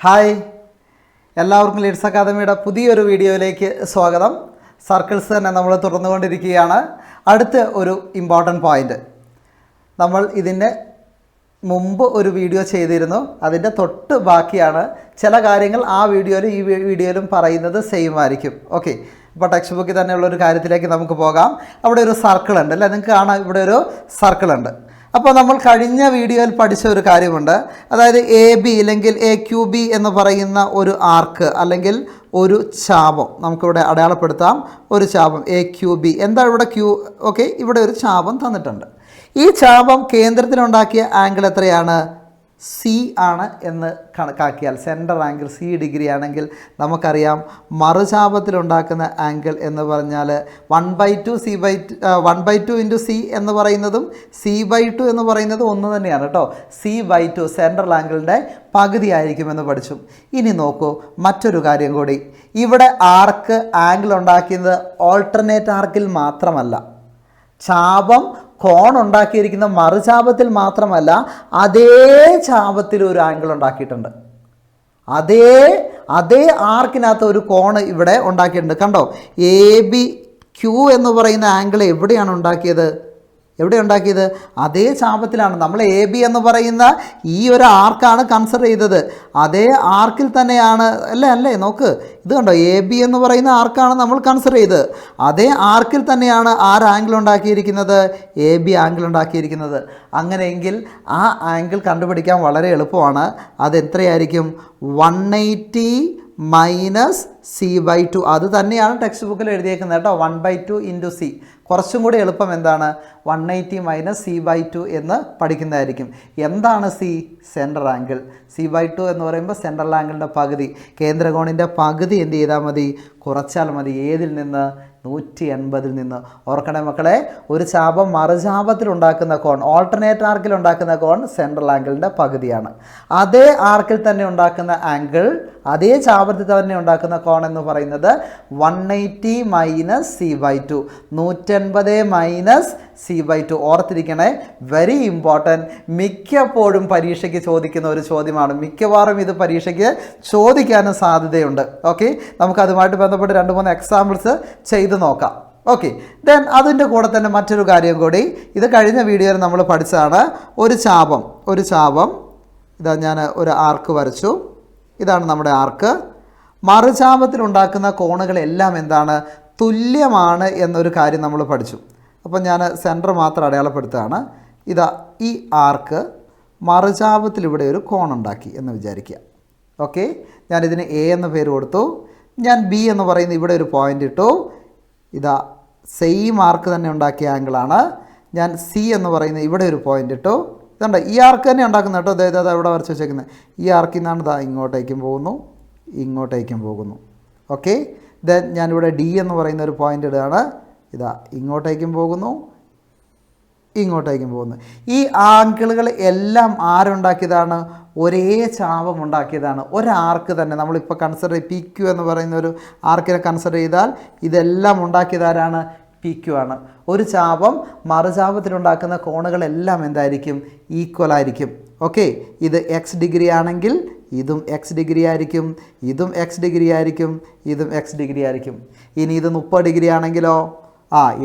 Hi, എല്ലാവർക്കും Leeds അക്കാദമിയുടെ പുതിയൊരു വീഡിയോയിലേക്ക് സ്വാഗതം. സർക്കിൾസ് തന്നെ നമ്മൾ തുടർന്നുകൊണ്ടിരിക്കുകയാണ്. അടുത്ത ഒരു ഇമ്പോർട്ടൻറ്റ് പോയിൻ്റ്, നമ്മൾ ഇതിൻ്റെ മുമ്പ് ഒരു വീഡിയോ ചെയ്തിരുന്നു, അതിൻ്റെ തൊട്ട് ബാക്കിയാണ്. ചില കാര്യങ്ങൾ ആ വീഡിയോയിലും ഈ വീഡിയോയിലും പറയുന്നത് സെയിം ആയിരിക്കും. ഓക്കെ, ഇപ്പോൾ ടെക്സ്റ്റ് ബുക്കിൽ തന്നെയുള്ളൊരു കാര്യത്തിലേക്ക് നമുക്ക് പോകാം. അവിടെ ഒരു സർക്കിൾ ഉണ്ട് അല്ലേ, നിങ്ങൾക്ക് കാണാം ഇവിടെ ഒരു സർക്കിൾ ഉണ്ട്. അപ്പോൾ നമ്മൾ കഴിഞ്ഞ വീഡിയോയിൽ പഠിച്ച ഒരു കാര്യമുണ്ട്, അതായത് എ ബി അല്ലെങ്കിൽ എ ക്യു ബി എന്ന് പറയുന്ന ഒരു ആർക്ക് അല്ലെങ്കിൽ ഒരു ചാപം നമുക്കിവിടെ അടയാളപ്പെടുത്താം. ഒരു ചാപം എ ക്യു ബി. എന്താ ഇവിടെ ക്യൂ? ഓക്കെ, ഇവിടെ ഒരു ചാപം തന്നിട്ടുണ്ട്. ഈ ചാപം കേന്ദ്രത്തിലുണ്ടാക്കിയ ആംഗിൾ എത്രയാണ്? സി ആണ് എന്ന് കണക്കാക്കിയാൽ, സെൻറ്റർ ആംഗിൾ സി ഡിഗ്രി ആണെങ്കിൽ നമുക്കറിയാം മറുചാപത്തിലുണ്ടാക്കുന്ന ആംഗിൾ എന്ന് പറഞ്ഞാൽ 1/2 1/2 ഇൻറ്റു സി എന്ന് പറയുന്നതും c/2 എന്ന് പറയുന്നത് ഒന്ന് തന്നെയാണ് കേട്ടോ. c/2 സെൻട്രൽ ആംഗിളിൻ്റെ പകുതി ആയിരിക്കുമെന്ന് പഠിച്ചു. ഇനി നോക്കൂ, മറ്റൊരു കാര്യം കൂടി. ഇവിടെ ആർക്ക് ആംഗിൾ ഉണ്ടാക്കിയത് ഓൾട്ടർനേറ്റ് ആർക്കിൽ മാത്രമല്ല, ചാപം കോൺ ഉണ്ടാക്കിയിരിക്കുന്ന മറുചാപത്തിൽ മാത്രമല്ല, അതേ ചാപത്തിൽ ഒരു ആംഗിൾ ഉണ്ടാക്കിയിട്ടുണ്ട്. അതേ ആർക്കിനകത്ത് ഒരു കോണ് ഇവിടെ ഉണ്ടാക്കിയിട്ടുണ്ട്. കണ്ടോ, എ ബി ക്യൂ എന്ന് പറയുന്ന ആംഗിൾ എവിടെയാണ് ഉണ്ടാക്കിയത്? അതേ ചാപത്തിലാണ്. നമ്മൾ എ ബി എന്ന് പറയുന്ന ഈ ഒരു ആർക്കാണ് കൺസിഡർ ചെയ്തത്. അതേ ആർക്കിൽ തന്നെയാണ് അല്ലേ നോക്ക്, ഇത് കണ്ടോ, എ ബി എന്ന് പറയുന്ന ആർക്കാണ് നമ്മൾ കൺസിഡർ ചെയ്തത്. അതേ ആർക്കിൽ തന്നെയാണ് ആംഗിൾ ഉണ്ടാക്കിയിരിക്കുന്നത്, എ ബി ആംഗിൾ ഉണ്ടാക്കിയിരിക്കുന്നത്. അങ്ങനെയെങ്കിൽ ആ ആംഗിൾ കണ്ടുപിടിക്കാൻ വളരെ എളുപ്പമാണ്. അത് എത്രയായിരിക്കും? 180 മൈനസ് c/2. അത് തന്നെയാണ് ടെക്സ്റ്റ് ബുക്കിൽ എഴുതിയേക്കുന്നത് കേട്ടോ. 1/2 ഇൻറ്റു സി. കുറച്ചും കൂടി എളുപ്പം എന്താണ്? 180 മൈനസ് c/2 എന്ന് പഠിക്കുന്നതായിരിക്കും. എന്താണ് സി? Central angle. c/2 എന്ന് പറയുമ്പോൾ സെൻട്രൽ ആംഗിളിൻ്റെ പകുതി. കേന്ദ്രകോണിൻ്റെ പകുതി എന്ത് ചെയ്താൽ മതി? കുറച്ചാൽ മതി. ഏതിൽ നിന്ന്? 180 നിന്ന്. ഓർക്കണേ മക്കളെ, ഒരു ചാപം മറുചാപത്തിലുണ്ടാക്കുന്ന കോൺ, ഓൾട്ടർനേറ്റ് ആർക്കിൽ ഉണ്ടാക്കുന്ന കോൺ സെൻട്രൽ ആംഗിളിൻ്റെ പകുതിയാണ്. അതേ ആർക്കിൽ തന്നെ ഉണ്ടാക്കുന്ന ആംഗിൾ, അതേ ചാപത്തിൽ തന്നെ ഉണ്ടാക്കുന്ന കോൺ എന്ന് പറയുന്നത് 180 മൈനസ് c/2. 180 minus c/2. ഓർത്തിരിക്കണേ, വെരി ഇമ്പോർട്ടൻറ്റ്. മിക്കപ്പോഴും പരീക്ഷയ്ക്ക് ചോദിക്കുന്ന ഒരു ചോദ്യമാണ്. മിക്കവാറും ഇത് പരീക്ഷയ്ക്ക് ചോദിക്കാനും സാധ്യതയുണ്ട്. ഓക്കെ, നമുക്കതുമായിട്ട് ബന്ധപ്പെട്ട് 2-3 എക്സാമ്പിൾസ് ചെയ്ത് നോക്കാം. ഓക്കെ, ദെൻ അതിൻ്റെ കൂടെ തന്നെ മറ്റൊരു കാര്യം കൂടി, ഇത് കഴിഞ്ഞ വീഡിയോയിൽ നമ്മൾ പഠിച്ചതാണ്. ഒരു ചാപം ഇതാ, ഞാൻ ഒരു ആർക്ക് വരച്ചു. ഇതാണ് നമ്മുടെ ആർക്ക്. മറുചാപത്തിലുണ്ടാക്കുന്ന കോണുകളെല്ലാം എന്താണ്? തുല്യമാണ് എന്നൊരു കാര്യം നമ്മൾ പഠിച്ചു. അപ്പോൾ ഞാൻ സെൻറ്റർ മാത്രം അടയാളപ്പെടുത്തുകയാണ്. ഇതാ, ഈ ആർക്ക് മറുചാപത്തിൽ ഇവിടെ ഒരു കോണുണ്ടാക്കി എന്ന് വിചാരിക്കുക. ഓക്കെ, ഞാനിതിന് എ എന്ന പേര് കൊടുത്തു. ഞാൻ ബി എന്ന് പറയുന്ന ഇവിടെ ഒരു പോയിൻ്റ് ഇട്ടു. ഇതാ, സെയിം ആർക്ക് തന്നെ ഉണ്ടാക്കിയ ആംഗിളാണ്. ഞാൻ സി എന്ന് പറയുന്ന ഇവിടെ ഒരു പോയിൻ്റ് ഇട്ടു. ഇതുണ്ട്, ഈ ആർക്ക് തന്നെ ഉണ്ടാക്കുന്നത് കേട്ടോ. അതായത് ഇവിടെ വരച്ച് വെച്ചേക്കുന്നത് ഈ ആർക്കിൽ നിന്നാണ് ഇതാ ഇങ്ങോട്ടേക്കും പോകുന്നു. ഓക്കെ, ദെൻ ഞാനിവിടെ ഡി എന്ന് പറയുന്ന ഒരു പോയിൻ്റ് ഇടുകയാണ്. ഇതാ, ഇങ്ങോട്ടേക്കും പോകുന്നു. ഈ ആംഗിളുകൾ എല്ലാം ആരുണ്ടാക്കിയതാണ്? ഒരേ ചാപം ഉണ്ടാക്കിയതാണ്. ഒരാർക്ക് തന്നെ നമ്മളിപ്പോൾ കൺസിഡർ പി ക്യു എന്ന് പറയുന്ന ഒരു ആർക്കിനെ കൺസിഡർ ചെയ്താൽ ഇതെല്ലാം ഉണ്ടാക്കിയതാരാണ്? പി ക്യു ആണ്. ഒരു ചാപം മറുചാപത്തിലുണ്ടാക്കുന്ന കോണുകളെല്ലാം എന്തായിരിക്കും? ഈക്വൽ ആയിരിക്കും. ഓക്കെ, ഇത് എക്സ് ഡിഗ്രി ആണെങ്കിൽ ഇതും എക്സ് ഡിഗ്രി ആയിരിക്കും, ഇതും എക്സ് ഡിഗ്രി ആയിരിക്കും, ഇതും എക്സ് ഡിഗ്രി ആയിരിക്കും. ഇനി ഇത് 30 ഡിഗ്രി ആണെങ്കിലോ?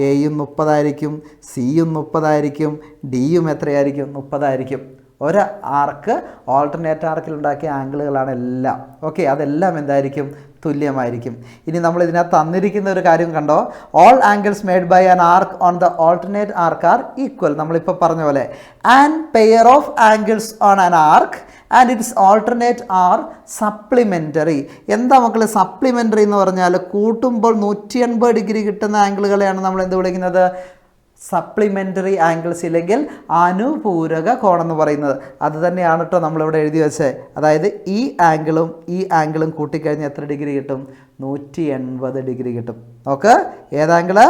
എയും 30 ആയിരിക്കും, സിയും 30 ആയിരിക്കും, ഡിയും എത്രയായിരിക്കും? 30 ആയിരിക്കും. ഒരു ആർക്ക് ഓൾട്ടർനേറ്റ് ആർക്കിൽ ഉണ്ടാക്കിയ ആംഗിളുകളാണ് എല്ലാം. ഓക്കെ, അതെല്ലാം എന്തായിരിക്കും? തുല്യമായിരിക്കും. ഇനി നമ്മൾ ഇതിനകത്ത് തന്നിരിക്കുന്ന ഒരു കാര്യം കണ്ടോ, all angles made by an arc on the alternate arc are equal. നമ്മളിപ്പോൾ പറഞ്ഞ പോലെ and pair of angles on an arc and its alternate are supplementary. എന്താ മക്കളെ സപ്ലിമെൻ്ററി എന്ന് പറഞ്ഞാൽ? കൂട്ടുമ്പോൾ 180 ഡിഗ്രി കിട്ടുന്ന ആംഗിളുകളെയാണ് നമ്മൾ എന്ത് വിളിക്കുന്നത്? സപ്ലിമെൻ്ററി ആംഗിൾസ്, ഇല്ലെങ്കിൽ അനുപൂരക കോണെന്ന് പറയുന്നത്. അത് തന്നെയാണ് കേട്ടോ നമ്മളിവിടെ എഴുതി വെച്ചത്. അതായത് ഈ ആംഗിളും കൂട്ടിക്കഴിഞ്ഞാൽ എത്ര ഡിഗ്രി കിട്ടും? 180 ഡിഗ്രി കിട്ടും. നോക്ക്, ഏതാങ്കിള്?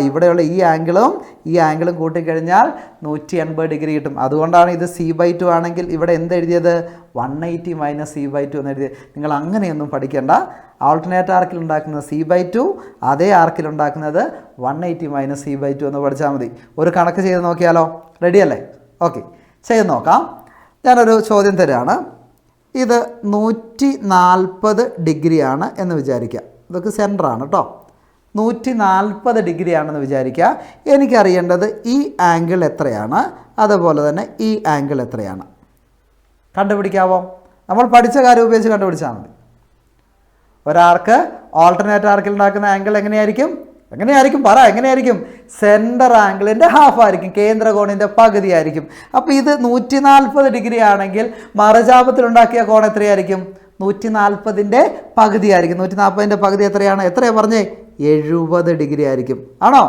ഇവിടെയുള്ള ഈ ആംഗിളും കൂട്ടിക്കഴിഞ്ഞാൽ 180 ഡിഗ്രി കിട്ടും. അതുകൊണ്ടാണ് ഇത് c/2 ആണെങ്കിൽ ഇവിടെ എന്തെഴുതിയത്? 180 മൈനസ് c/2 എന്ന് എഴുതിയത്. നിങ്ങൾ അങ്ങനെയൊന്നും പഠിക്കേണ്ട. ആൾട്ടർനേറ്റ് ആർക്കിൽ ഉണ്ടാക്കുന്നത് c/2, അതേ ആർക്കിൽ ഉണ്ടാക്കുന്നത് 180 മൈനസ് c/2 എന്ന് പഠിച്ചാൽ മതി. ഒരു കണക്ക് ചെയ്ത് നോക്കിയാലോ? റെഡിയല്ലേ? ഓക്കെ, ചെയ്ത് നോക്കാം. ഞാനൊരു ചോദ്യം തരാണ്. ഇത് 140 ഡിഗ്രിയാണ് എന്ന് വിചാരിക്കുക. ഇതൊക്കെ സെൻറ്ററാണ് കേട്ടോ. 140 ഡിഗ്രിയാണെന്ന് വിചാരിക്കുക. എനിക്കറിയേണ്ടത് ഈ ആംഗിൾ എത്രയാണ്, അതുപോലെ തന്നെ ഈ ആംഗിൾ എത്രയാണ് കണ്ടുപിടിക്കാവോ? നമ്മൾ പഠിച്ച കാര്യം ഉപയോഗിച്ച് കണ്ടുപിടിച്ചാൽ മതി. ഒരാർക്ക് ഓൾട്ടർനേറ്റ് ആർക്കിൽ ഉണ്ടാക്കുന്ന ആംഗിൾ എങ്ങനെയായിരിക്കും? എങ്ങനെയായിരിക്കും? സെൻറ്റർ ആംഗിളിൻ്റെ ഹാഫ് ആയിരിക്കും, കേന്ദ്രകോണിൻ്റെ പകുതി ആയിരിക്കും. അപ്പോൾ ഇത് 140 ഡിഗ്രി ആണെങ്കിൽ മറുചാപത്തിലുണ്ടാക്കിയ കോൺ എത്രയായിരിക്കും? 140ൻ്റെ പകുതി ആയിരിക്കും. 140ൻ്റെ പകുതി എത്രയാണ്? എത്രയാണ് പറഞ്ഞേ? 70 ഡിഗ്രി ആയിരിക്കും. ആണോ?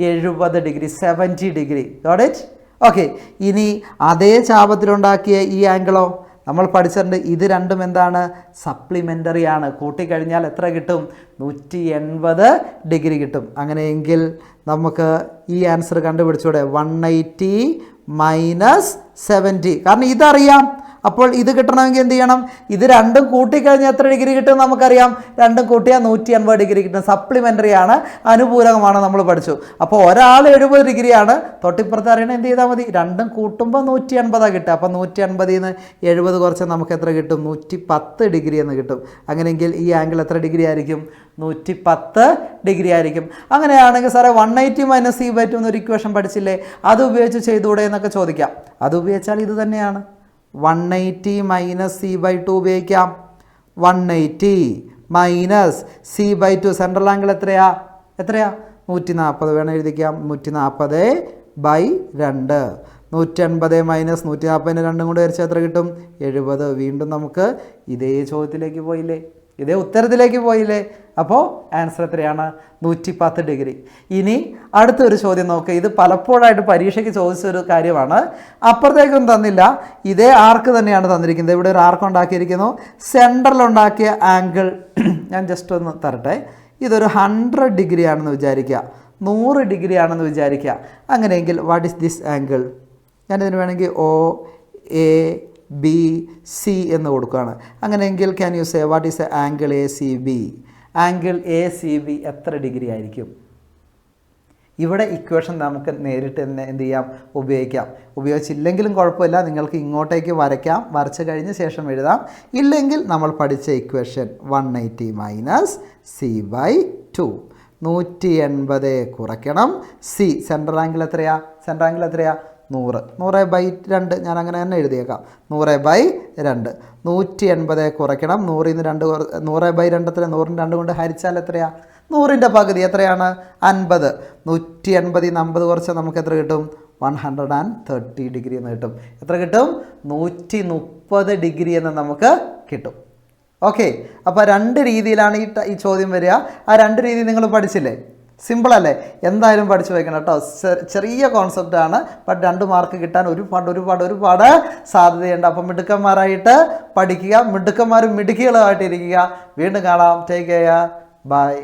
70 degree, 70 degree. Got it? Okay. ഇനി അതേ ചാപത്തിലുണ്ടാക്കിയ ഈ ആംഗിളോ? നമ്മൾ പഠിച്ചിട്ടുണ്ട്, ഇത് രണ്ടും എന്താണ്? സപ്ലിമെൻ്ററി ആണ്. കൂട്ടിക്കഴിഞ്ഞാൽ എത്ര കിട്ടും? 180 ഡിഗ്രി കിട്ടും. അങ്ങനെയെങ്കിൽ നമുക്ക് ഈ ആൻസർ കണ്ടുപിടിച്ചൂടെ? 180 മൈനസ് 70. കാരണം ഇതറിയാം. അപ്പോൾ ഇത് കിട്ടണമെങ്കിൽ എന്ത് ചെയ്യണം? ഇത് രണ്ടും കൂട്ടിക്കഴിഞ്ഞാൽ എത്ര ഡിഗ്രി കിട്ടും നമുക്കറിയാം. രണ്ടും കൂട്ടിയാൽ 180 ഡിഗ്രി കിട്ടും. സപ്ലിമെൻ്ററി ആണ്, അനുപൂരകമാണ്, നമ്മൾ പഠിച്ചു. അപ്പോൾ ഒരാൾ 70 ഡിഗ്രിയാണ്, തൊട്ടിപ്പുറത്ത് അറിയണം എന്ത് ചെയ്താൽ മതി? രണ്ടും കൂട്ടുമ്പോൾ 180 കിട്ടുക. അപ്പോൾ 180ൽ നിന്ന് 70 കുറച്ച് നമുക്ക് എത്ര കിട്ടും? 110 ഡിഗ്രി എന്ന് കിട്ടും. അങ്ങനെയെങ്കിൽ ഈ ആംഗിൾ എത്ര ഡിഗ്രി ആയിരിക്കും? 110 ഡിഗ്രി ആയിരിക്കും. അങ്ങനെയാണെങ്കിൽ സാറേ 180 മൈനസ് c/2 എന്നൊരു ഇക്വേഷൻ പഠിച്ചില്ലേ, അത് ഉപയോഗിച്ച് ചെയ്തുകൂടെ എന്നൊക്കെ ചോദിക്കാം. അത് ഉപയോഗിച്ചാൽ ഇത് തന്നെയാണ്. 180 മൈനസ് c/2 ഉപയോഗിക്കാം. 180 മൈനസ് c/2, സെൻട്രൽ ആംഗിൾ എത്രയാ? 140 വേണം എഴുതിക്കാം. 140/2. 180 മൈനസ് 140 രണ്ടും കൂടെ വരച്ചാൽ എത്ര കിട്ടും? 70. വീണ്ടും നമുക്ക് ഇതേ ചോദ്യത്തിലേക്ക് പോയില്ലേ, ഇതേ ഉത്തരത്തിലേക്ക് പോയില്ലേ? അപ്പോൾ ആൻസർ എത്രയാണ്? 110 ഡിഗ്രി. ഇനി അടുത്തൊരു ചോദ്യം നോക്കുക. ഇത് പലപ്പോഴായിട്ട് പരീക്ഷയ്ക്ക് ചോദിച്ചൊരു കാര്യമാണ്. അപ്പുറത്തേക്കൊന്നും തന്നില്ല, ഇതേ ആർക്ക് തന്നെയാണ് തന്നിരിക്കുന്നത്. ഇവിടെ ഒരു ആർക്ക് ഉണ്ടാക്കിയിരിക്കുന്നു. സെൻറ്ററിലുണ്ടാക്കിയ ആംഗിൾ ഞാൻ ജസ്റ്റ് ഒന്ന് തരട്ടെ. ഇതൊരു 100 ഡിഗ്രി ആണെന്ന് വിചാരിക്കുക, 100 ഡിഗ്രി ആണെന്ന് വിചാരിക്കുക. അങ്ങനെയെങ്കിൽ വാട്ട് ഈസ് ദിസ് ആംഗിൾ? ഞാനിതിന് വേണമെങ്കിൽ OABC എന്ന് കൊടുക്കുകയാണ്. അങ്ങനെയെങ്കിൽ can you say what is A angle ACB? Angle ACB എത്ര ഡിഗ്രി ആയിരിക്കും? ഇവിടെ ഇക്വേഷൻ നമുക്ക് നേരിട്ട് തന്നെ എന്ത് ചെയ്യാം? ഉപയോഗിക്കാം. ഉപയോഗിച്ചില്ലെങ്കിലും കുഴപ്പമില്ല, നിങ്ങൾക്ക് ഇങ്ങോട്ടേക്ക് വരയ്ക്കാം. വരച്ച് കഴിഞ്ഞ ശേഷം എഴുതാം. ഇല്ലെങ്കിൽ നമ്മൾ പഠിച്ച ഇക്വേഷൻ 180 മൈനസ് c/2. 180 കുറയ്ക്കണം c. സെൻട്രൽ ആംഗിൾ എത്രയാ? 100. 100/2 ഞാൻ അങ്ങനെ തന്നെ എഴുതിയേക്കാം. 100/2. 180 കുറയ്ക്കണം. 100ൽ നിന്ന് 100/2 എത്ര? 100ന് 2 കൊണ്ട് ഹരിച്ചാൽ എത്രയാ? 100ൻ്റെ പകുതി എത്രയാണ്? 50. 180ൽ നിന്ന് 50 കുറച്ചാൽ നമുക്ക് എത്ര കിട്ടും? 130 ഡിഗ്രി എന്ന് കിട്ടും. എത്ര കിട്ടും? 130 ഡിഗ്രി എന്ന് നമുക്ക് കിട്ടും. ഓക്കെ. അപ്പോൾ 2 രീതിയിലാണ് ഈ ചോദ്യം വരിക. ആ 2 രീതി നിങ്ങൾ പഠിച്ചില്ലേ? സിമ്പിളല്ലേ? എന്തായാലും പഠിച്ചു വയ്ക്കണം കേട്ടോ. ചെറിയ കോൺസെപ്റ്റാണ്, ബട്ട് 2 മാർക്ക് കിട്ടാൻ ഒരുപാട് സാധ്യതയുണ്ട്. അപ്പം മിടുക്കന്മാരായിട്ട് പഠിക്കുക, മിടുക്കന്മാരും മിടുക്കികളുമായിട്ടിരിക്കുക. വീണ്ടും കാണാം. Take care. ബൈ.